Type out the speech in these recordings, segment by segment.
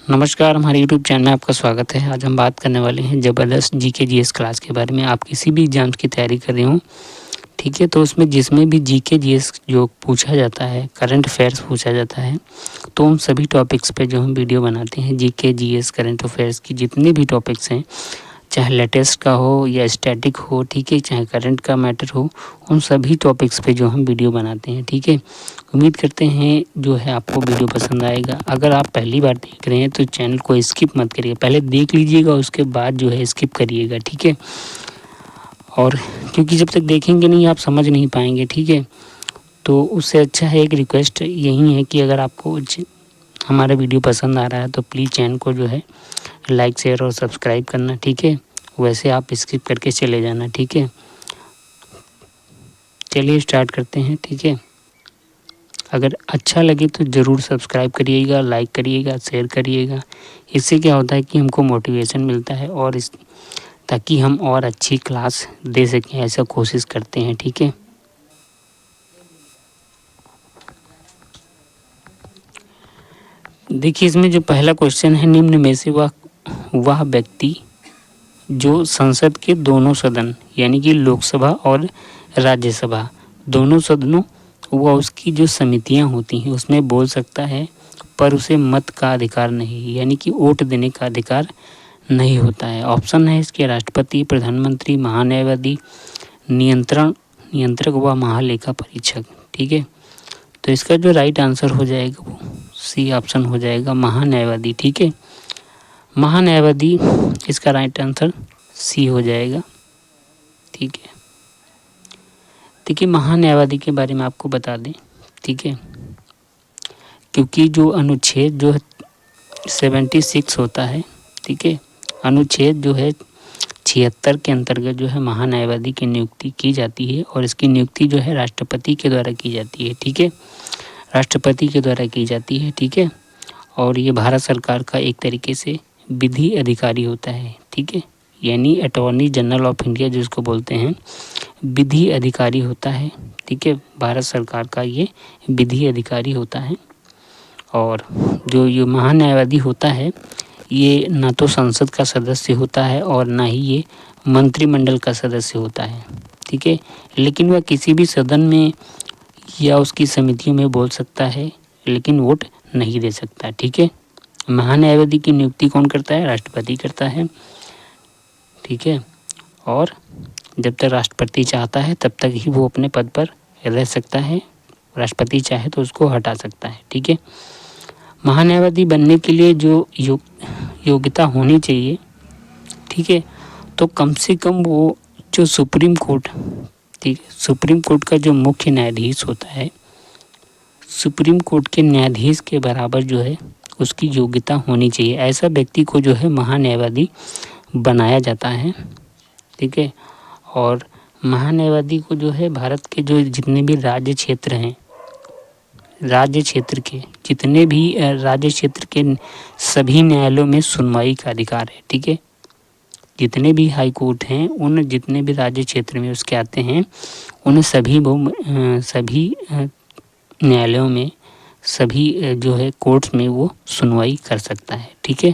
नमस्कार, हमारे YouTube channel में आपका स्वागत है। आज हम बात करने वाले हैं ज़बरदस्त जीके जीएस क्लास के बारे में। आप किसी भी एग्ज़ाम्स की तैयारी कर रहे हो, ठीक है, तो उसमें जिसमें भी जीके जीएस जो पूछा जाता है, करंट अफेयर्स पूछा जाता है, तो उन सभी टॉपिक्स पे जो हम वीडियो बनाते हैं, जीके जीएस करंट अफेयर्स की जितने भी टॉपिक्स हैं, चाहे लेटेस्ट का हो या स्टैटिक हो, ठीक है, चाहे करंट का मैटर हो, उन सभी टॉपिक्स पे जो हम वीडियो बनाते हैं, ठीक है। उम्मीद करते हैं जो है आपको वीडियो पसंद आएगा। अगर आप पहली बार देख रहे हैं तो चैनल को स्किप मत करिए, पहले देख लीजिएगा, उसके बाद जो है स्किप करिएगा, ठीक है। और क्योंकि जब तक देखेंगे नहीं आप समझ नहीं पाएंगे, ठीक है। तो उससे अच्छा है, एक रिक्वेस्ट यही है कि अगर आपको हमारा वीडियो पसंद आ रहा है तो प्लीज़ चैनल को जो है लाइक शेयर और सब्सक्राइब करना, ठीक है। वैसे आप स्किप करके चले जाना, ठीक है। चलिए स्टार्ट करते हैं, ठीक है। अगर अच्छा लगे तो ज़रूर सब्सक्राइब करिएगा, लाइक करिएगा, शेयर करिएगा। इससे क्या होता है कि हमको मोटिवेशन मिलता है और ताकि हम और अच्छी क्लास दे सकें, ऐसा कोशिश करते हैं, ठीक है। देखिए, इसमें जो पहला क्वेश्चन है, निम्न में से वह व्यक्ति जो संसद के दोनों सदन यानी कि लोकसभा और राज्यसभा दोनों सदनों व उसकी जो समितियां होती हैं उसमें बोल सकता है, पर उसे मत का अधिकार नहीं, यानी कि वोट देने का अधिकार नहीं होता है। ऑप्शन है इसके राष्ट्रपति, प्रधानमंत्री, महान्यायवादी, नियंत्रक व महालेखा परीक्षक, ठीक है। तो इसका जो राइट आंसर हो जाएगा वो सी ऑप्शन हो जाएगा, महान्यायवादी, ठीक है। महान्यायवादी इसका राइट आंसर सी हो जाएगा, ठीक है। देखिए, महान्यायवादी के बारे में आपको बता दें, ठीक है, क्योंकि जो अनुच्छेद जो है 76 होता है, ठीक है, अनुच्छेद जो है 76 के अंतर्गत जो है महान्यायवादी की नियुक्ति की जाती है और इसकी नियुक्ति जो है राष्ट्रपति के द्वारा की जाती है, ठीक है। राष्ट्रपति के द्वारा की जाती है, ठीक है। और ये भारत सरकार का एक तरीके से विधि अधिकारी होता है, ठीक है, यानी अटॉर्नी जनरल ऑफ इंडिया जिसको बोलते हैं, विधि अधिकारी होता है, ठीक है। भारत सरकार का ये विधि अधिकारी होता है। और जो ये महान्यायवादी होता है ये ना तो संसद का सदस्य होता है और ना ही ये मंत्रिमंडल का सदस्य होता है, ठीक है। लेकिन वह किसी भी सदन में या उसकी समितियों में बोल सकता है, लेकिन वोट नहीं दे सकता, ठीक है। महान्यायवादी की नियुक्ति कौन करता है? राष्ट्रपति करता है, ठीक है। और जब तक राष्ट्रपति चाहता है तब तक ही वो अपने पद पर रह सकता है, राष्ट्रपति चाहे तो उसको हटा सकता है, ठीक है। महान्यायवादी बनने के लिए जो योग्यता होनी चाहिए, ठीक है, तो कम से कम वो जो सुप्रीम कोर्ट, ठीक है, सुप्रीम कोर्ट का जो मुख्य न्यायाधीश होता है, सुप्रीम कोर्ट के न्यायाधीश के बराबर जो है उसकी योग्यता होनी चाहिए। ऐसा व्यक्ति को जो है महान्यायवादी बनाया जाता है, ठीक है। और महान्यायवादी को जो है भारत के जो जितने भी राज्य क्षेत्र हैं, राज्य क्षेत्र के जितने भी राज्य क्षेत्र के सभी न्यायालयों में सुनवाई का अधिकार है, ठीक है। जितने भी हाई कोर्ट हैं उन जितने भी राज्य क्षेत्र में उसके आते हैं उन सभी न्यायालयों में, सभी जो है कोर्ट्स में वो सुनवाई कर सकता है, ठीक है।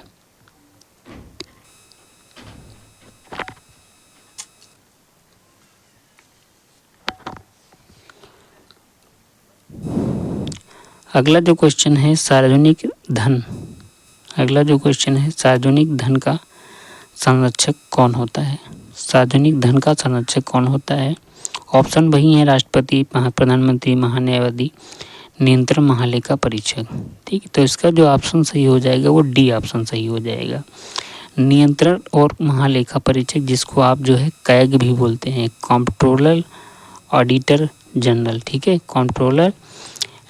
अगला जो क्वेश्चन है सार्वजनिक धन का संरक्षक कौन होता है? सार्वजनिक धन का संरक्षक कौन होता है? ऑप्शन वही है, राष्ट्रपति, प्रधानमंत्री, महान्यायवादी, नियंत्रण, महालेखा परीक्षक, ठीक है। तो इसका जो ऑप्शन सही हो जाएगा वो डी ऑप्शन सही हो जाएगा, नियंत्रण और महालेखा परीक्षक, जिसको आप जो है कैग भी बोलते हैं, कंट्रोलर ऑडिटर जनरल, ठीक है। कंट्रोलर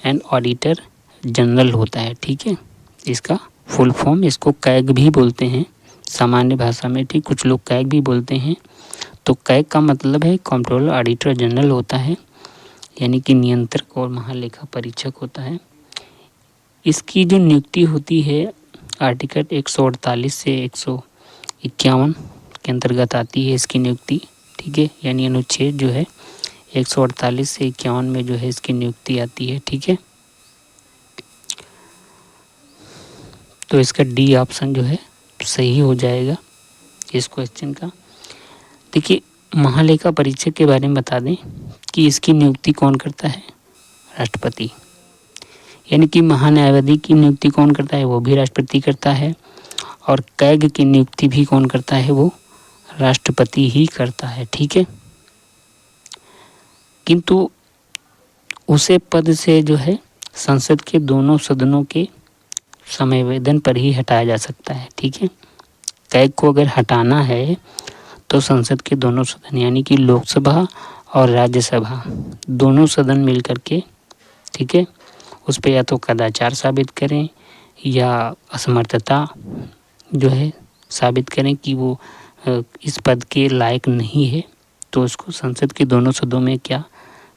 एंड ऑडिटर जनरल होता है, ठीक है। इसका फुल फॉर्म इसको कैग भी बोलते हैं सामान्य भाषा में, ठीक, कुछ लोग कैग भी बोलते हैं। तो कैग का मतलब है कंट्रोलर ऑडिटर जनरल होता है, यानी कि नियंत्रक और महालेखा परीक्षक होता है। इसकी जो नियुक्ति होती है आर्टिकल 148 से 151 के अंतर्गत आती है इसकी नियुक्ति, ठीक है, यानी अनुच्छेद जो है 148 से 51 में जो है इसकी नियुक्ति आती है, ठीक है। तो इसका डी ऑप्शन जो है सही हो जाएगा इस क्वेश्चन का। देखिए, महालेखा परीक्षक के बारे में बता दें कि इसकी नियुक्ति कौन करता है? राष्ट्रपति। यानी कि महान्यायवादी की नियुक्ति कौन करता है? वो भी राष्ट्रपति करता है। और कैग की नियुक्ति भी कौन करता है? वो राष्ट्रपति ही करता है। ठीक है, किंतु उसे पद से जो है संसद के दोनों सदनों के समवेदन पर ही हटाया जा सकता है। ठीक है, कैग को अगर हटाना है तो संसद के दोनों सदन यानी कि लोकसभा और राज्यसभा दोनों सदन मिल करके, ठीक है, उस पर या तो कदाचार साबित करें या असमर्थता जो है साबित करें कि वो इस पद के लायक नहीं है, तो उसको संसद के दोनों सदनों में क्या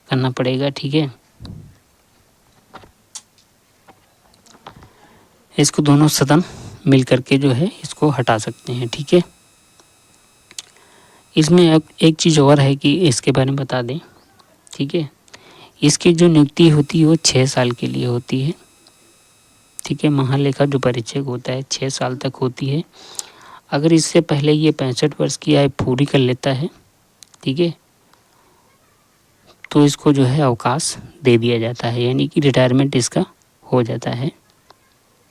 करना पड़ेगा। ठीक है, इसको दोनों सदन मिल करके जो है इसको हटा सकते हैं। ठीक है, इसमें अब एक चीज़ और है कि इसके बारे में बता दें। ठीक है, इसकी जो नियुक्ति होती है वो 6 साल के लिए होती है। ठीक है, महालेखा जो परीक्षक होता है 6 साल तक होती है। अगर इससे पहले ये 65 वर्ष की आयु पूरी कर लेता है, ठीक है, तो इसको जो है अवकाश दे दिया जाता है, यानी कि रिटायरमेंट इसका हो जाता है।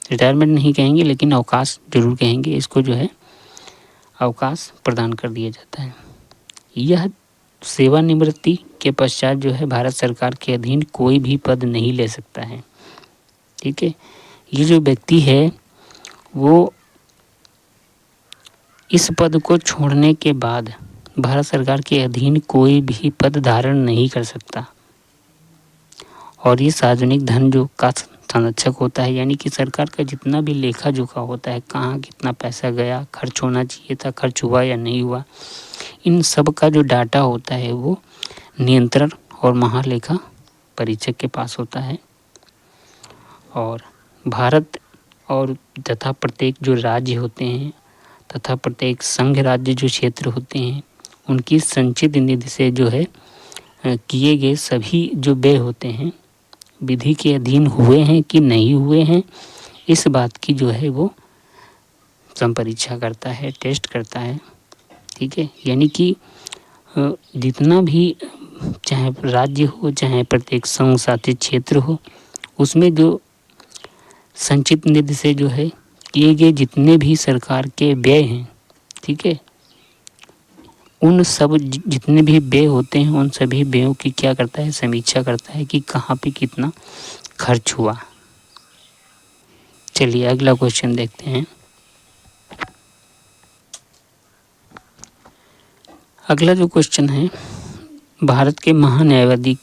रिटायरमेंट नहीं कहेंगे लेकिन अवकाश जरूर कहेंगे, इसको जो है अवकाश प्रदान कर दिया जाता है। यह सेवानिवृत्ति के पश्चात जो है भारत सरकार के अधीन कोई भी पद नहीं ले सकता है। ठीक है, ये जो व्यक्ति है वो इस पद को छोड़ने के बाद भारत सरकार के अधीन कोई भी पद धारण नहीं कर सकता। और ये सार्वजनिक धन जो का संरक्षक होता है, यानी कि सरकार का जितना भी लेखा जोखा होता है, कहाँ कितना पैसा गया, खर्च होना चाहिए था, खर्च हुआ या नहीं हुआ, इन सब का जो डाटा होता है वो नियंत्रण और महालेखा परीक्षक के पास होता है। और भारत और तथा प्रत्येक जो राज्य होते हैं तथा प्रत्येक संघ राज्य जो क्षेत्र होते हैं, उनकी संचित निधि से जो है किए गए सभी जो व्यय होते हैं विधि के अधीन हुए हैं कि नहीं हुए हैं, इस बात की जो है वो संपरीक्षा करता है, टेस्ट करता है। ठीक है, यानी कि जितना भी चाहे राज्य हो चाहे प्रत्येक संघ शासित क्षेत्र हो, उसमें जो संचित निधि से जो है किए गए जितने भी सरकार के व्यय हैं, ठीक है, उन सब जितने भी व्यय होते हैं उन सभी व्ययों की क्या करता है, समीक्षा करता है कि कहाँ पे कितना खर्च हुआ। चलिए अगला क्वेश्चन देखते हैं। अगला जो क्वेश्चन है, भारत के महान्यायवादी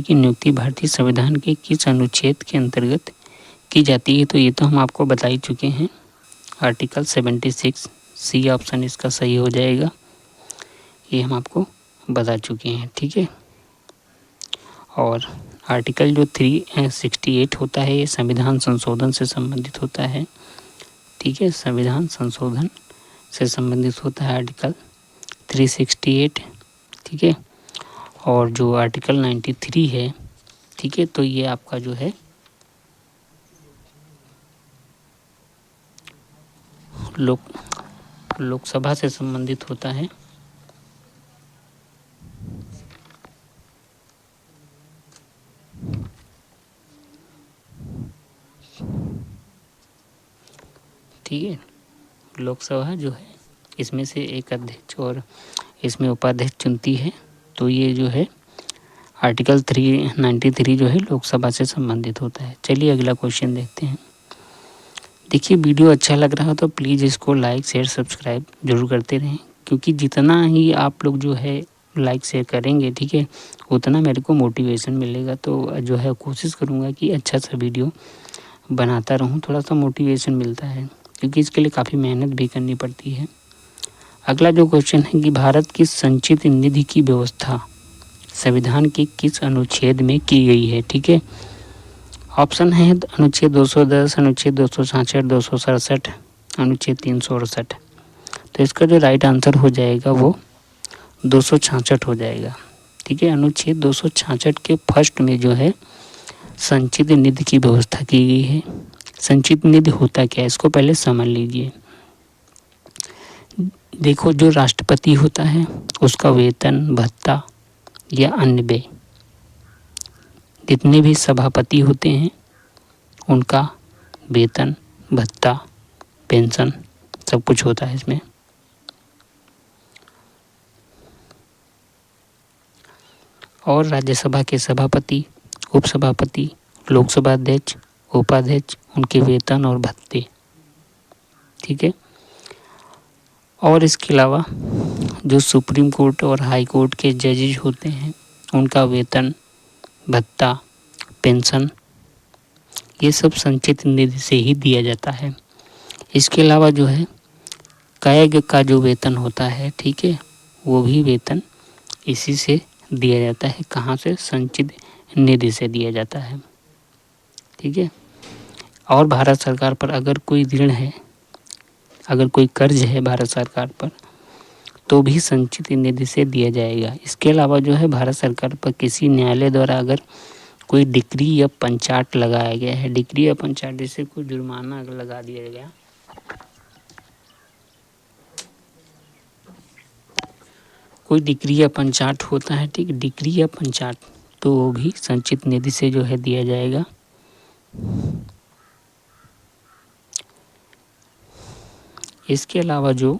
की नियुक्ति भारतीय संविधान के किस अनुच्छेद के अंतर्गत की जाती है? तो ये तो हम आपको बता ही चुके हैं, आर्टिकल 76 सी ऑप्शन इसका सही हो जाएगा, ये हम आपको बता चुके हैं। ठीक है, और आर्टिकल जो 368 होता है ये संविधान संशोधन से संबंधित होता है। ठीक है, संविधान संशोधन से संबंधित होता है आर्टिकल 368। ठीक है, और जो आर्टिकल 93 है, ठीक है, तो ये आपका जो है लोकसभा से संबंधित होता है। ठीक है, लोकसभा जो है इसमें से एक अध्यक्ष और इसमें उपाध्यक्ष चुनती है, तो ये जो है आर्टिकल 393 जो है लोकसभा से संबंधित होता है। चलिए अगला क्वेश्चन देखते हैं। देखिए, वीडियो अच्छा लग रहा हो तो प्लीज़ इसको लाइक शेयर सब्सक्राइब जरूर करते रहें, क्योंकि जितना ही आप लोग जो है लाइक शेयर करेंगे, ठीक है, उतना मेरे को मोटिवेशन मिलेगा। तो जो है कोशिश करूँगा कि अच्छा सा वीडियो बनाता रहूँ, थोड़ा सा मोटिवेशन मिलता है, क्योंकि इसके लिए काफ़ी मेहनत भी करनी पड़ती है। अगला जो क्वेश्चन है कि भारत की संचित निधि की व्यवस्था संविधान के किस अनुच्छेद में की गई है? ठीक है, ऑप्शन है अनुच्छेद 210, अनुच्छेद 266, 267, अनुच्छेद 368। तो इसका जो राइट आंसर हो जाएगा वो 266 हो जाएगा। ठीक है, अनुच्छेद 266 के फर्स्ट में जो है संचित निधि की व्यवस्था की गई है। संचित निधि होता क्या है, इसको पहले समझ लीजिए। देखो, जो राष्ट्रपति होता है उसका वेतन, भत्ता या अन्य व्यय, जितने भी सभापति होते हैं उनका वेतन, भत्ता, पेंशन सब कुछ होता है इसमें। और राज्यसभा के सभापति, उपसभापति, लोकसभा अध्यक्ष, उपाध्यक्ष, उनके वेतन और भत्ते, ठीक है। और इसके अलावा जो सुप्रीम कोर्ट और हाई कोर्ट के जजेज होते हैं उनका वेतन, भत्ता, पेंशन, ये सब संचित निधि से ही दिया जाता है। इसके अलावा जो है कैग का जो वेतन होता है, ठीक है, वो भी वेतन इसी से दिया जाता है। कहाँ से? संचित निधि से दिया जाता है, ठीक है। और भारत सरकार पर अगर कोई ऋण है, अगर कोई कर्ज है भारत सरकार पर, तो भी संचित निधि से दिया जाएगा। इसके अलावा जो है भारत सरकार पर किसी न्यायालय द्वारा अगर कोई डिक्री या पंचाट लगाया गया है, डिक्री या पंचाट जैसे कोई जुर्माना अगर लगा दिया गया, कोई डिक्री या पंचाट होता है, ठीक, डिक्री या पंचाट, तो वो भी संचित निधि से जो है दिया जाएगा। इसके अलावा जो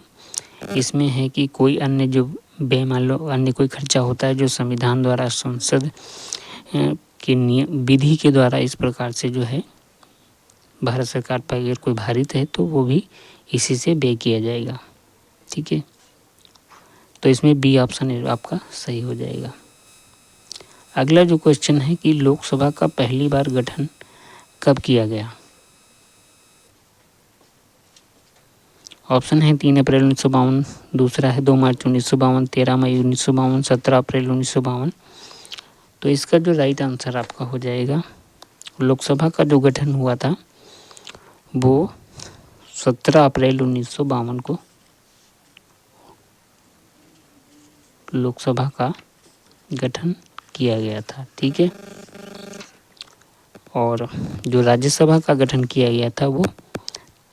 इसमें है कि कोई अन्य जो मान लो अन्य कोई खर्चा होता है जो संविधान द्वारा, संसद के नियम विधि के द्वारा इस प्रकार से जो है भारत सरकार पर अगर कोई भारित है तो वो भी इसी से व्यय किया जाएगा, ठीक है। तो इसमें बी ऑप्शन आपका सही हो जाएगा। अगला जो क्वेश्चन है कि लोकसभा का पहली बार गठन कब किया गया। ऑप्शन है 3 अप्रैल 1952, दूसरा है 2 मार्च 1952, 13 मई 1952, 17 अप्रैल 1952। तो इसका जो राइट आंसर आपका हो जाएगा, लोकसभा का जो गठन हुआ था वो 17 अप्रैल 1952 को लोकसभा का गठन किया गया था, ठीक है। और जो राज्यसभा का गठन किया गया था वो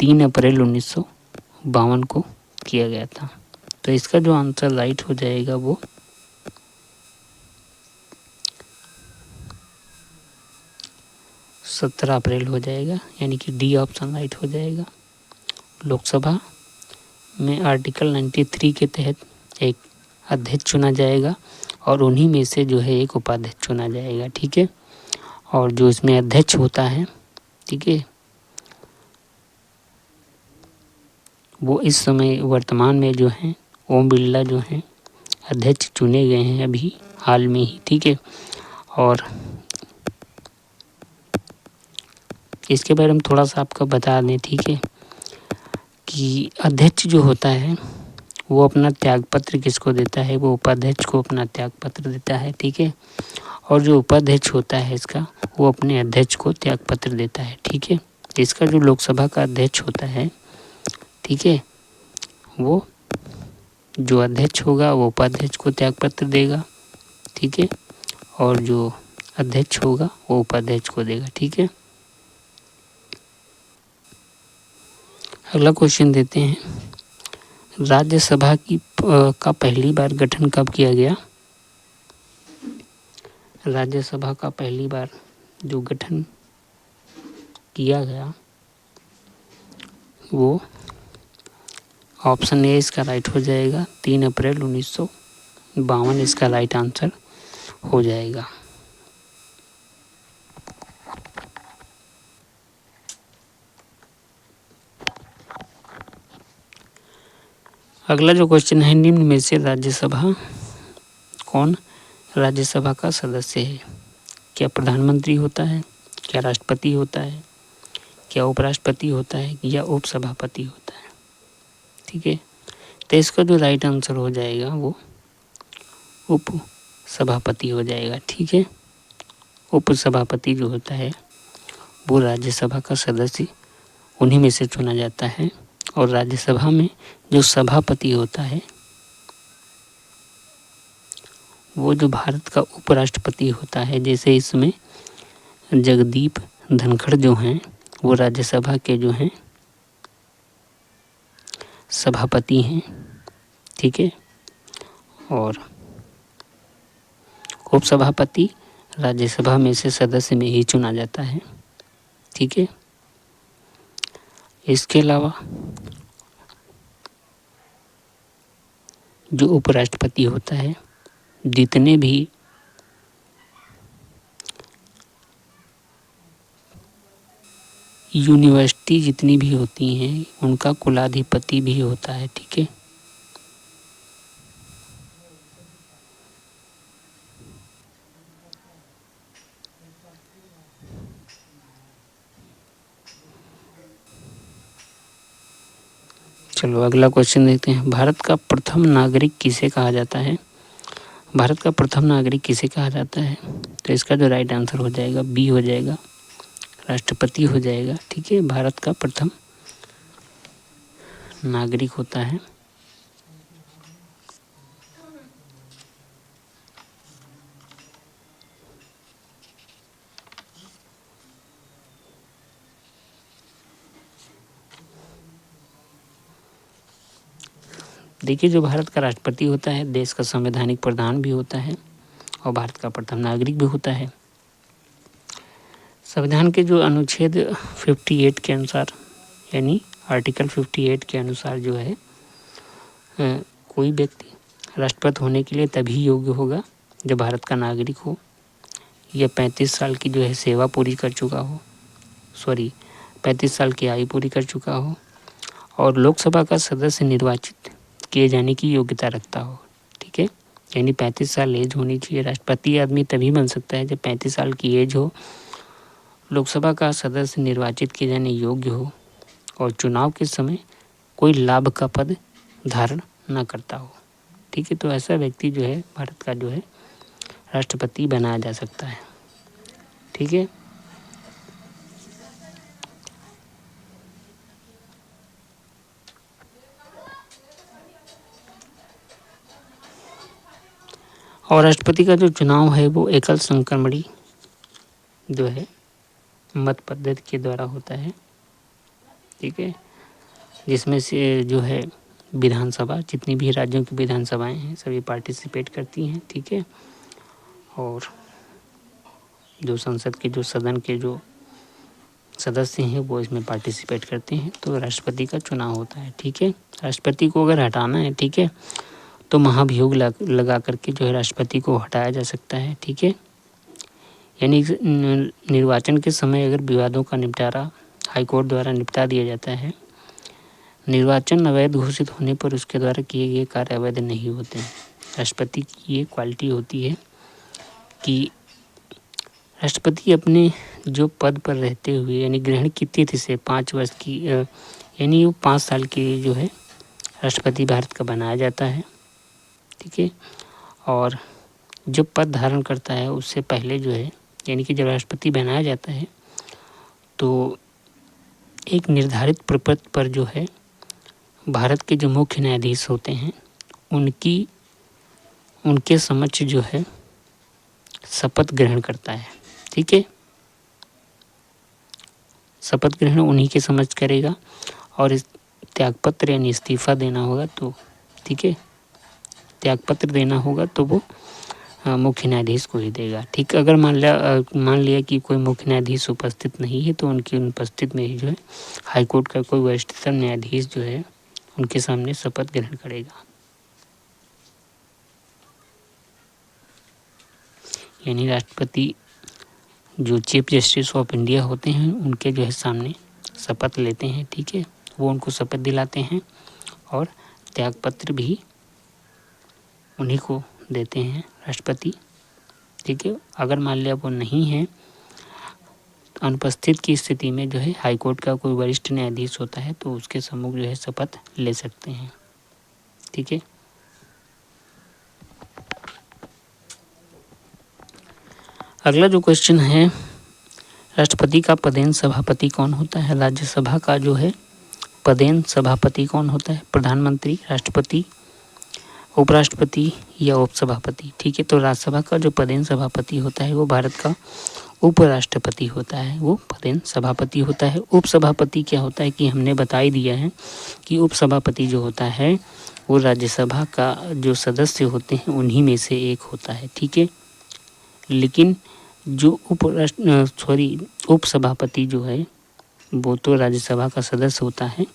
3 अप्रैल 1952 को किया गया था। तो इसका जो आंसर राइट हो जाएगा वो 17 अप्रैल हो जाएगा, यानी कि डी ऑप्शन राइट हो जाएगा। लोकसभा में आर्टिकल 93 के तहत एक अध्यक्ष चुना जाएगा और उन्हीं में से जो है एक उपाध्यक्ष चुना जाएगा, ठीक है। और जो इसमें अध्यक्ष होता है, ठीक है, वो इस समय वर्तमान में जो हैं ओम बिरला जो हैं अध्यक्ष चुने गए हैं अभी हाल में ही, ठीक है। और इसके बारे में थोड़ा सा आपको बता दें, ठीक है, कि अध्यक्ष जो होता है वो अपना त्यागपत्र किसको देता है, वो उपाध्यक्ष को अपना त्यागपत्र देता है, ठीक है। और जो उपाध्यक्ष होता है इसका, वो अपने अध्यक्ष को त्यागपत्र देता है, ठीक है। इसका जो लोकसभा का अध्यक्ष होता है, ठीक है, वो जो अध्यक्ष होगा वो उपाध्यक्ष को त्यागपत्र देगा, ठीक है। और जो अध्यक्ष होगा वो उपाध्यक्ष को देगा, ठीक है। अगला क्वेश्चन देते हैं, राज्यसभा का पहली बार गठन कब किया गया। राज्यसभा का पहली बार जो गठन किया गया वो ऑप्शन ए इसका राइट हो जाएगा, 3 अप्रैल 1952 इसका राइट आंसर हो जाएगा। अगला जो क्वेश्चन है, निम्न में से कौन राज्यसभा का सदस्य है। क्या प्रधानमंत्री होता है, क्या राष्ट्रपति होता है, क्या उपराष्ट्रपति होता है या उपसभापति होता है, ठीक है। तो इसका जो राइट आंसर हो जाएगा वो उपसभापति हो जाएगा, ठीक है। उपसभापति जो होता है वो राज्यसभा का सदस्य उन्हीं में से चुना जाता है। और राज्यसभा में जो सभापति होता है वो जो भारत का उपराष्ट्रपति होता है, जैसे इसमें जगदीप धनखड़ जो हैं वो राज्यसभा के जो हैं सभापति हैं, ठीक है। और उपसभापति राज्यसभा में से सदस्य में ही चुना जाता है, ठीक है। इसके अलावा जो उपराष्ट्रपति होता है, जितने भी यूनिवर्सिटी जितनी भी होती हैं उनका कुलाधिपति भी होता है, ठीक है। चलो अगला क्वेश्चन देखते हैं। भारत का प्रथम नागरिक किसे कहा जाता है? भारत का प्रथम नागरिक किसे कहा जाता है? तो इसका जो राइट आंसर हो जाएगा बी हो जाएगा, राष्ट्रपति हो जाएगा, ठीक है। भारत का प्रथम नागरिक होता है देखिए, जो भारत का राष्ट्रपति होता है देश का संवैधानिक प्रधान भी होता है और भारत का प्रथम नागरिक भी होता है। संविधान के जो अनुच्छेद 58 के अनुसार यानी आर्टिकल 58 के अनुसार जो है कोई व्यक्ति राष्ट्रपति होने के लिए तभी योग्य होगा जब भारत का नागरिक हो या 35 साल की जो है सेवा पूरी कर चुका हो, 35 साल की आयु पूरी कर चुका हो और लोकसभा का सदस्य निर्वाचित किए जाने की योग्यता रखता हो, ठीक है। यानी 35 साल एज होनी चाहिए। राष्ट्रपति आदमी तभी बन सकता है जब 35 साल की एज हो, लोकसभा का सदस्य निर्वाचित किए जाने योग्य हो और चुनाव के समय कोई लाभ का पद धारण न करता हो, ठीक है। तो ऐसा व्यक्ति जो है भारत का जो है राष्ट्रपति बनाया जा सकता है, ठीक है। और राष्ट्रपति का जो चुनाव है वो एकल संक्रमणी जो है मत पद्धति के द्वारा होता है, ठीक है। जिसमें से जो है विधानसभा जितनी भी राज्यों की विधानसभाएं हैं सभी पार्टिसिपेट करती हैं, ठीक है। और जो संसद के जो सदन के जो सदस्य हैं वो इसमें पार्टिसिपेट करते हैं। तो राष्ट्रपति का चुनाव होता है, ठीक है। राष्ट्रपति को अगर हटाना है, ठीक है, तो महाभियोग लगा करके जो है राष्ट्रपति को हटाया जा सकता है, ठीक है। यानी निर्वाचन के समय अगर विवादों का निपटारा हाईकोर्ट द्वारा निपटा दिया जाता है, निर्वाचन अवैध घोषित होने पर उसके द्वारा किए गए कार्य अवैध नहीं होते हैं। राष्ट्रपति की ये क्वालिटी होती है कि राष्ट्रपति अपने जो पद पर रहते हुए यानी ग्रहण की तिथि से 5 वर्ष की यानी वो 5 साल के जो है राष्ट्रपति भारत का बनाया जाता है, ठीक है। और जो पद धारण करता है उससे पहले जो है यानी कि जब राष्ट्रपति बनाया जाता है तो एक निर्धारित प्रपत्र पर जो है भारत के जो मुख्य न्यायाधीश होते हैं उनके समक्ष जो है शपथ ग्रहण करता है, ठीक है। शपथ ग्रहण उन्हीं के समक्ष करेगा और इस त्यागपत्र यानी इस्तीफा देना होगा तो, ठीक है, त्यागपत्र देना होगा तो वो मुख्य न्यायाधीश को ही देगा, ठीक। अगर मान लिया कि कोई मुख्य न्यायाधीश उपस्थित नहीं है तो उनकी उपस्थित में ही जो है हाईकोर्ट का कोई वरिष्ठतम न्यायाधीश जो है उनके सामने शपथ ग्रहण करेगा। यानी राष्ट्रपति जो चीफ जस्टिस ऑफ इंडिया होते हैं उनके जो है सामने शपथ लेते हैं, ठीक है। वो उनको शपथ दिलाते हैं और त्यागपत्र भी उन्हीं को देते हैं राष्ट्रपति, ठीक है। अगर मान लिया वो नहीं है, अनुपस्थित की स्थिति में जो है हाईकोर्ट का कोई वरिष्ठ न्यायाधीश होता है तो उसके सम्मुख जो है शपथ ले सकते हैं, ठीक है। अगला जो क्वेश्चन है, राष्ट्रपति का पदेन सभापति कौन होता है? राज्यसभा का जो है पदेन सभापति कौन होता है? प्रधानमंत्री, राष्ट्रपति, उपराष्ट्रपति या उपसभापति, ठीक है। तो राज्यसभा का जो पदेन सभापति होता है वो भारत का उपराष्ट्रपति होता है वो पदेन सभापति होता है। उपसभापति क्या होता है कि हमने बता ही दिया है कि उपसभापति जो होता है वो राज्यसभा का जो सदस्य होते हैं उन्हीं में से एक होता है, ठीक है। लेकिन जो उपसभापति जो है वो तो राज्यसभा का सदस्य होता है,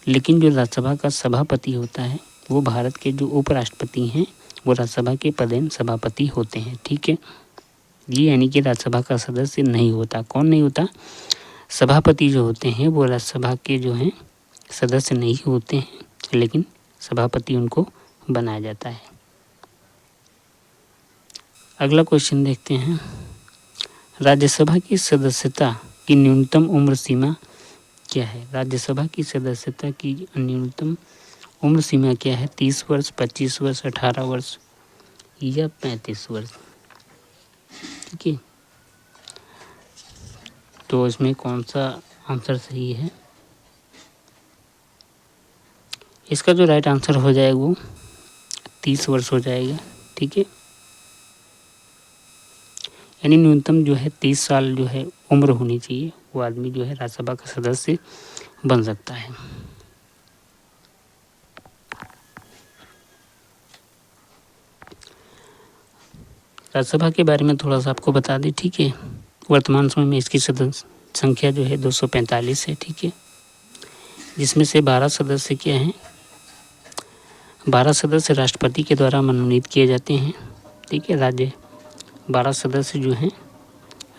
लेकिन जो राज्यसभा का सभापति होता है वो भारत के जो उपराष्ट्रपति हैं वो राज्यसभा के पदेन सभापति होते हैं, ठीक है। ये यानी कि राज्यसभा का सदस्य नहीं होता। कौन नहीं होता? सभापति जो होते हैं वो राज्यसभा के जो हैं सदस्य नहीं होते हैं, लेकिन सभापति उनको बनाया जाता है। अगला क्वेश्चन देखते हैं। राज्यसभा की सदस्यता की न्यूनतम उम्र सीमा क्या है? राज्यसभा की सदस्यता की न्यूनतम उम्र सीमा क्या है? 30 वर्ष, 25 वर्ष, 18 वर्ष या 35 वर्ष, ठीक है। तो इसमें कौन सा आंसर सही है? इसका जो राइट आंसर हो जाएगा वो 30 वर्ष हो जाएगा, ठीक है। यानी न्यूनतम जो है 30 साल जो है उम्र होनी चाहिए, वो आदमी जो है राज्यसभा का सदस्य बन सकता है। राज्यसभा के बारे में थोड़ा सा आपको बता दें, ठीक है। वर्तमान समय में इसकी सदस्य संख्या जो है 245 है, ठीक है। जिसमें से 12 सदस्य क्या हैं? 12 सदस्य राष्ट्रपति के द्वारा मनोनीत किए जाते हैं, ठीक है। 12 सदस्य जो हैं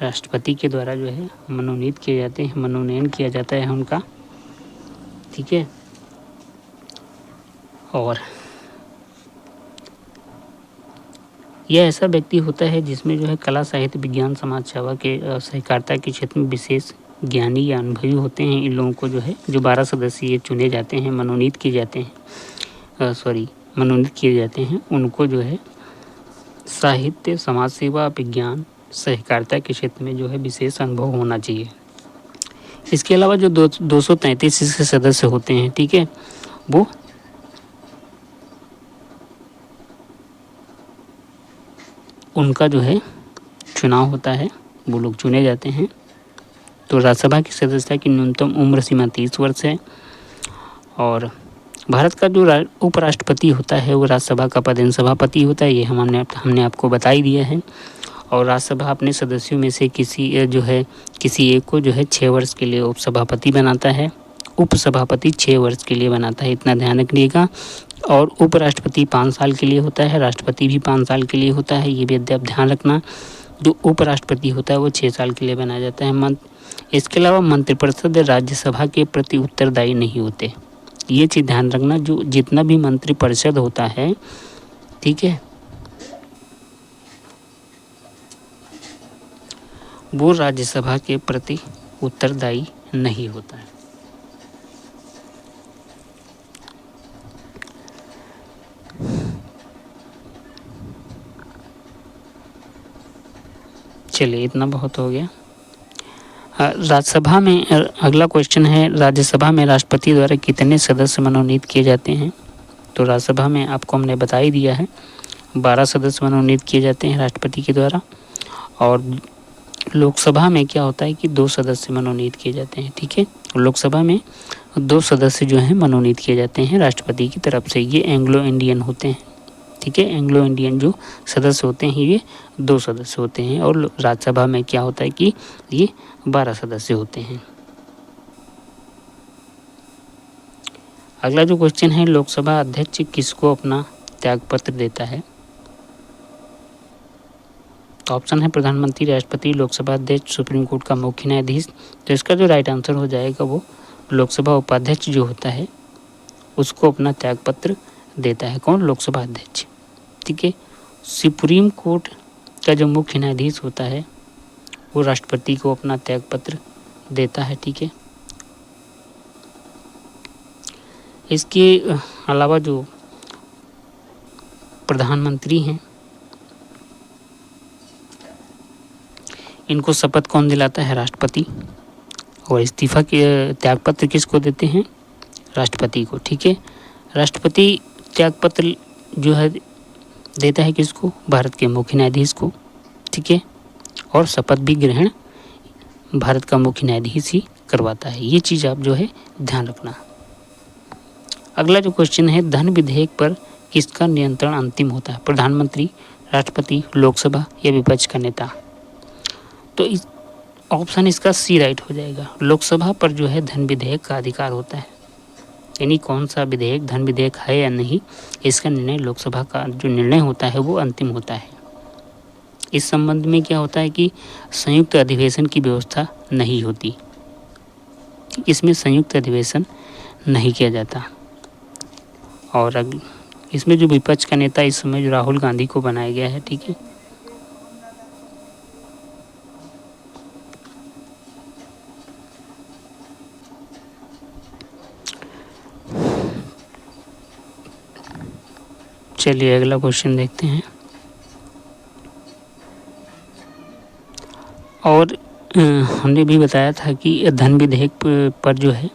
राष्ट्रपति के द्वारा जो है मनोनीत किए जाते हैं, मनोनयन किया जाता है उनका, ठीक है। और यह ऐसा व्यक्ति होता है जिसमें जो है कला, साहित्य, विज्ञान, समाज सेवा के सहकारिता के क्षेत्र में विशेष ज्ञानी या अनुभवी होते हैं। इन लोगों को जो है जो 12 सदस्य ये चुने जाते हैं, मनोनीत किए जाते हैं, उनको जो है साहित्य, समाज सेवा, विज्ञान, सहकारिता के क्षेत्र में जो है विशेष अनुभव होना चाहिए। इसके अलावा जो 233 इसके सदस्य होते हैं, ठीक है, वो उनका जो है चुनाव होता है, वो लोग चुने जाते हैं। तो राज्यसभा की सदस्यता की न्यूनतम उम्र सीमा 30 वर्ष है। और भारत का जो उपराष्ट्रपति होता है वो राज्यसभा का पदेन सभापति होता है, ये हमने आपको बता ही दिया है। और राज्यसभा अपने सदस्यों में से किसी एक को जो है 6 वर्ष के लिए उपसभापति बनाता है। उपसभापति 6 वर्ष के लिए बनाता है, इतना ध्यान रखिएगा। और उपराष्ट्रपति 5 साल के लिए होता है, राष्ट्रपति भी 5 साल के लिए होता है, ये भी आप ध्यान रखना। जो उपराष्ट्रपति होता है वो 6 साल के लिए बनाया जाता है। इसके अलावा मंत्रिपरिषद राज्यसभा के प्रति उत्तरदायी नहीं होते, ये चीज़ ध्यान रखना। जो जितना भी मंत्रिपरिषद होता है, ठीक है, वो राज्यसभा के प्रति उत्तरदायी नहीं होता है। चलिए, इतना बहुत हो गया। राज्यसभा में अगला क्वेश्चन है, राज्यसभा में राष्ट्रपति द्वारा कितने सदस्य मनोनीत किए जाते हैं? तो राज्यसभा में आपको हमने बता ही दिया है, 12 सदस्य मनोनीत किए जाते हैं राष्ट्रपति के द्वारा। और लोकसभा में क्या होता है कि 2 सदस्य मनोनीत किए जाते हैं, ठीक है। लोकसभा में 2 सदस्य जो हैं मनोनीत किए जाते हैं राष्ट्रपति की तरफ से। ये एंग्लो इंडियन होते हैं, ठीक है। एंग्लो इंडियन जो सदस्य होते हैं ये 2 सदस्य होते हैं। और राज्यसभा में क्या होता है कि ये 12 सदस्य होते हैं। अगला जो क्वेश्चन है, लोकसभा अध्यक्ष किसको अपना त्यागपत्र देता है? तो ऑप्शन है प्रधानमंत्री, राष्ट्रपति, लोकसभा अध्यक्ष, सुप्रीम कोर्ट का मुख्य न्यायाधीश। तो इसका जो राइट आंसर हो जाएगा वो लोकसभा उपाध्यक्ष जो होता है उसको अपना त्यागपत्र देता है। कौन? लोकसभा अध्यक्ष, ठीक है। सुप्रीम कोर्ट का जो मुख्य न्यायाधीश होता है वो राष्ट्रपति को अपना त्यागपत्र देता है, ठीक है। इसके अलावा जो प्रधानमंत्री हैं इनको शपथ कौन दिलाता है? राष्ट्रपति। और इस्तीफा के त्यागपत्र किसको देते हैं? राष्ट्रपति को, ठीक है। राष्ट्रपति त्यागपत्र जो है देता है किसको? भारत के मुख्य न्यायाधीश को, ठीक है। और शपथ भी ग्रहण भारत का मुख्य न्यायाधीश ही करवाता है। ये चीज़ आप जो है ध्यान रखना। अगला जो क्वेश्चन है, धन विधेयक पर किसका नियंत्रण अंतिम होता है? प्रधानमंत्री, राष्ट्रपति, लोकसभा या विपक्ष का नेता? तो इस ऑप्शन इसका सी राइट हो जाएगा। लोकसभा पर जो है धन विधेयक का अधिकार होता है, यानी कौन सा विधेयक धन विधेयक है या नहीं, इसका निर्णय लोकसभा का जो निर्णय होता है वो अंतिम होता है। इस संबंध में क्या होता है कि संयुक्त अधिवेशन की व्यवस्था नहीं होती, इसमें संयुक्त अधिवेशन नहीं किया जाता। और इसमें जो विपक्ष का नेता इस समय जो राहुल गांधी को बनाया गया है, ठीक है। चलिए अगला क्वेश्चन देखते हैं। और हमने भी बताया था कि धन विधेयक पर जो है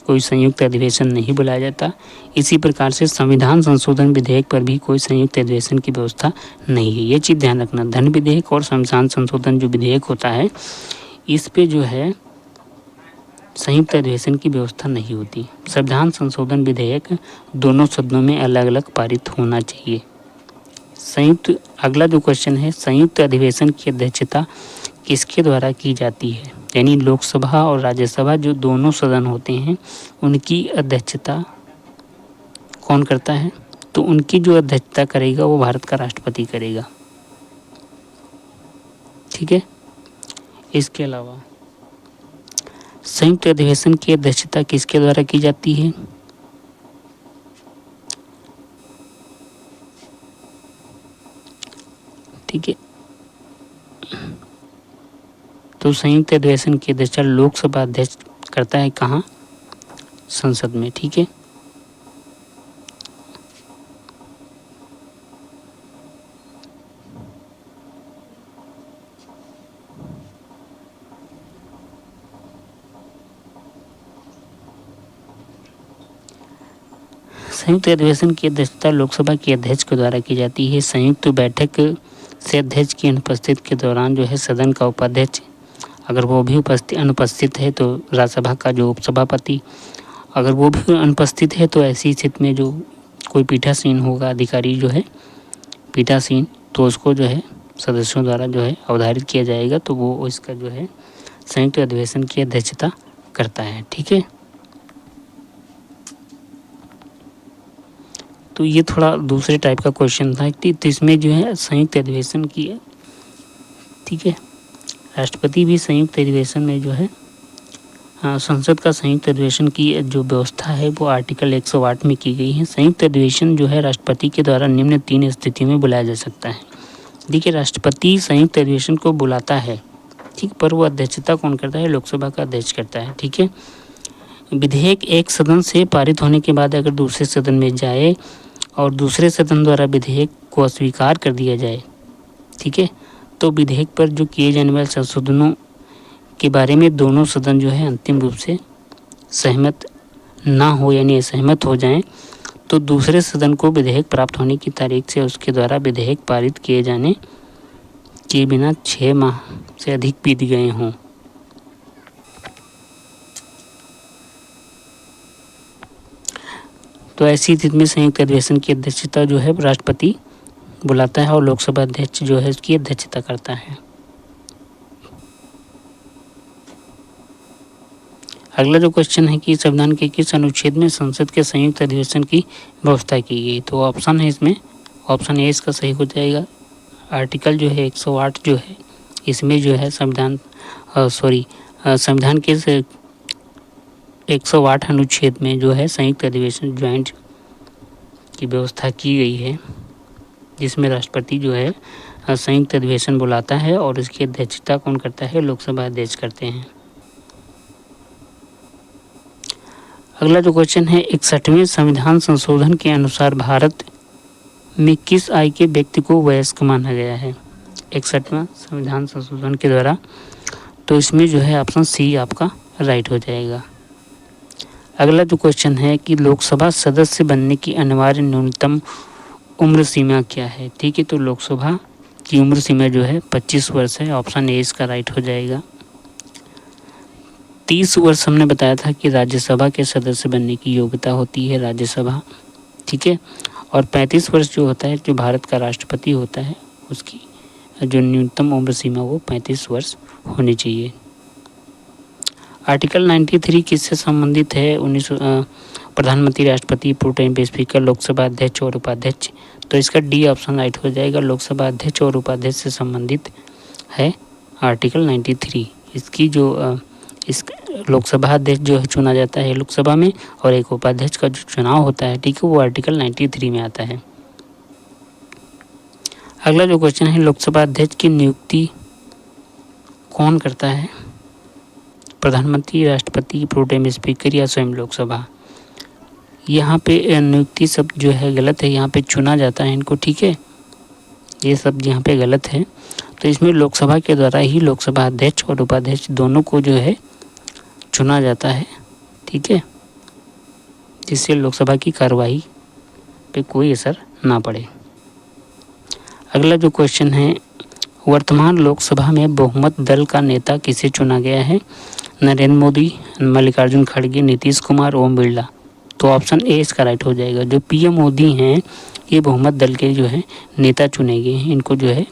कोई संयुक्त अधिवेशन नहीं बुलाया जाता। इसी प्रकार से संविधान संशोधन विधेयक पर भी कोई संयुक्त अधिवेशन की व्यवस्था नहीं है। ये चीज़ ध्यान रखना। धन विधेयक और संविधान संशोधन जो विधेयक होता है, इस पे जो है संयुक्त अधिवेशन की व्यवस्था नहीं होती। संविधान संशोधन विधेयक दोनों सदनों में अलग अलग पारित होना चाहिए। अगला जो क्वेश्चन है, संयुक्त अधिवेशन की अध्यक्षता किसके द्वारा की जाती है? यानी लोकसभा और राज्यसभा जो दोनों सदन होते हैं, उनकी अध्यक्षता कौन करता है? तो उनकी जो अध्यक्षता करेगा वो भारत का राष्ट्रपति करेगा, ठीक है। इसके अलावा संयुक्त अधिवेशन की अध्यक्षता किसके द्वारा की जाती है? ठीक है, तो संयुक्त अधिवेशन की अध्यक्षता लोकसभा अध्यक्ष करता है। कहाँ? संसद में, ठीक है। संयुक्त अधिवेशन की अध्यक्षता लोकसभा के अध्यक्ष के द्वारा की जाती है। संयुक्त बैठक से अध्यक्ष की अनुपस्थिति के दौरान जो है सदन का उपाध्यक्ष, अगर वो भी अनुपस्थित है तो राज्यसभा का जो उपसभापति, अगर वो भी अनुपस्थित है तो ऐसी स्थिति में जो कोई पीठासीन होगा, अधिकारी जो है पीठासीन, तो उसको जो है सदस्यों द्वारा जो है अवधारित किया जाएगा, तो वो इसका जो है संयुक्त अधिवेशन की अध्यक्षता करता है, ठीक है। तो ये थोड़ा दूसरे टाइप का क्वेश्चन था, तो इसमें जो है संयुक्त अधिवेशन की है, ठीक है। राष्ट्रपति भी संयुक्त अधिवेशन में जो है संसद का संयुक्त अधिवेशन की जो व्यवस्था है वो आर्टिकल 108 में की गई है। संयुक्त अधिवेशन जो है राष्ट्रपति के द्वारा निम्न 3 स्थितियों में बुलाया जा सकता है। देखिए, राष्ट्रपति संयुक्त अधिवेशन को बुलाता है, ठीक, पर वो अध्यक्षता कौन करता है? लोकसभा का अध्यक्ष करता है, ठीक है। विधेयक एक सदन से पारित होने के बाद अगर दूसरे सदन में जाए और दूसरे सदन द्वारा विधेयक को अस्वीकार कर दिया जाए, ठीक है, तो विधेयक पर जो किए जाने वाले संशोधनों के बारे में दोनों सदन जो है अंतिम रूप से सहमत ना हो, यानी असहमत हो जाएं, तो दूसरे सदन को विधेयक प्राप्त होने की तारीख से उसके द्वारा विधेयक पारित किए जाने के बिना 6 माह से अधिक बीत गए हों। तो ऐसी स्थिति में संयुक्त अधिवेशन की अध्यक्षता जो है राष्ट्रपति बुलाता है और लोकसभा अध्यक्ष जो है उसकी अध्यक्षता करता है। अगला जो क्वेश्चन है कि संविधान के किस अनुच्छेद में संसद के संयुक्त अधिवेशन की व्यवस्था की गई? तो ऑप्शन है इसमें, ऑप्शन ए इसका सही हो जाएगा। आर्टिकल जो है 108 जो है इसमें जो है संविधान के 108 अनुच्छेद में जो है संयुक्त अधिवेशन ज्वाइंट की व्यवस्था की गई है, जिसमें राष्ट्रपति जो है संयुक्त अधिवेशन बुलाता है और इसकी अध्यक्षता कौन करता है? लोकसभा अध्यक्ष करते हैं। अगला जो क्वेश्चन है, 61वें संविधान संशोधन के अनुसार भारत में किस आयु के व्यक्ति को वयस्क माना गया है? 61वां संविधान संशोधन के द्वारा, तो इसमें जो है ऑप्शन सी आपका राइट हो जाएगा। अगला जो क्वेश्चन है कि लोकसभा सदस्य बनने की अनिवार्य न्यूनतम उम्र सीमा क्या है? ठीक है, तो लोकसभा की उम्र सीमा जो है 25 वर्ष है। ऑप्शन ए इसका राइट हो जाएगा। 30 वर्ष हमने बताया था कि राज्यसभा के सदस्य बनने की योग्यता होती है राज्यसभा, ठीक है। और 35 वर्ष जो होता है, जो भारत का राष्ट्रपति होता है, उसकी जो न्यूनतम उम्र सीमा वो 35 वर्ष होनी चाहिए। आर्टिकल 93 किससे संबंधित है? प्रधानमंत्री, राष्ट्रपति, प्रोटेम स्पीकर, लोकसभा अध्यक्ष और उपाध्यक्ष। तो इसका डी ऑप्शन राइट हो जाएगा। लोकसभा अध्यक्ष और उपाध्यक्ष से संबंधित है आर्टिकल 93। इसकी जो इस लोकसभा अध्यक्ष जो है चुना जाता है लोकसभा में, और एक उपाध्यक्ष का जो चुनाव होता है, ठीक है, वो आर्टिकल 93 में आता है। अगला जो क्वेश्चन है, लोकसभा अध्यक्ष की नियुक्ति कौन करता है? प्रधानमंत्री, राष्ट्रपति, प्रोटेम स्पीकर या स्वयं लोकसभा। यहाँ पे नियुक्ति शब्द जो है गलत है, यहाँ पे चुना जाता है इनको, ठीक है, ये शब्द यहाँ पे गलत है। तो इसमें लोकसभा के द्वारा ही लोकसभा अध्यक्ष और उपाध्यक्ष दोनों को जो है चुना जाता है, ठीक है, जिससे लोकसभा की कार्यवाही पे कोई असर ना पड़े। अगला जो क्वेश्चन है, वर्तमान लोकसभा में बहुमत दल का नेता किसे चुना गया है? नरेंद्र मोदी, मल्लिकार्जुन खड़गे, नीतीश कुमार, ओम बिरला। तो ऑप्शन ए इसका राइट हो जाएगा। जो पीएम मोदी हैं, ये बहुमत दल के जो है नेता चुने गए हैं, इनको जो है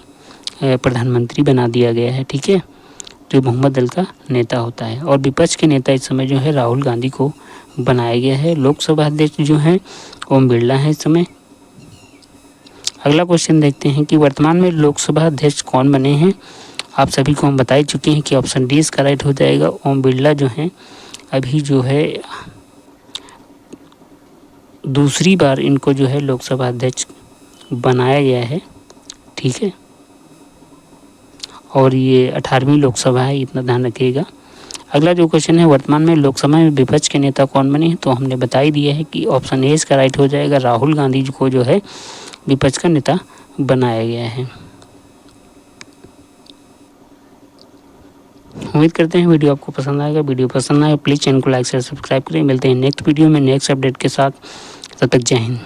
प्रधानमंत्री बना दिया गया है, ठीक है, जो बहुमत दल का नेता होता है। और विपक्ष के नेता इस समय जो है राहुल गांधी को बनाया गया है। लोकसभा अध्यक्ष जो हैं ओम बिरला है इस समय। अगला क्वेश्चन देखते हैं कि वर्तमान में लोकसभा अध्यक्ष कौन बने हैं? आप सभी को हम बता ही चुके हैं कि ऑप्शन डी इसका राइट हो जाएगा। ओम बिरला जो हैं अभी जो है दूसरी बार इनको जो है लोकसभा अध्यक्ष बनाया गया है, ठीक है, और ये 18वीं लोकसभा है, इतना ध्यान रखिएगा। अगला जो क्वेश्चन है, वर्तमान में लोकसभा में विपक्ष के नेता कौन बने हैं? तो हमने बता ही दिया है कि ऑप्शन ए इसका राइट हो जाएगा। राहुल गांधी जी को जो है विपक्ष का नेता बनाया गया है। उम्मीद करते हैं वीडियो आपको पसंद आएगा। वीडियो पसंद आए प्लीज़ चैनल को लाइक शेयर सब्सक्राइब करें। मिलते हैं नेक्स्ट वीडियो में नेक्स्ट अपडेट के साथ। तब तक जय हिंद।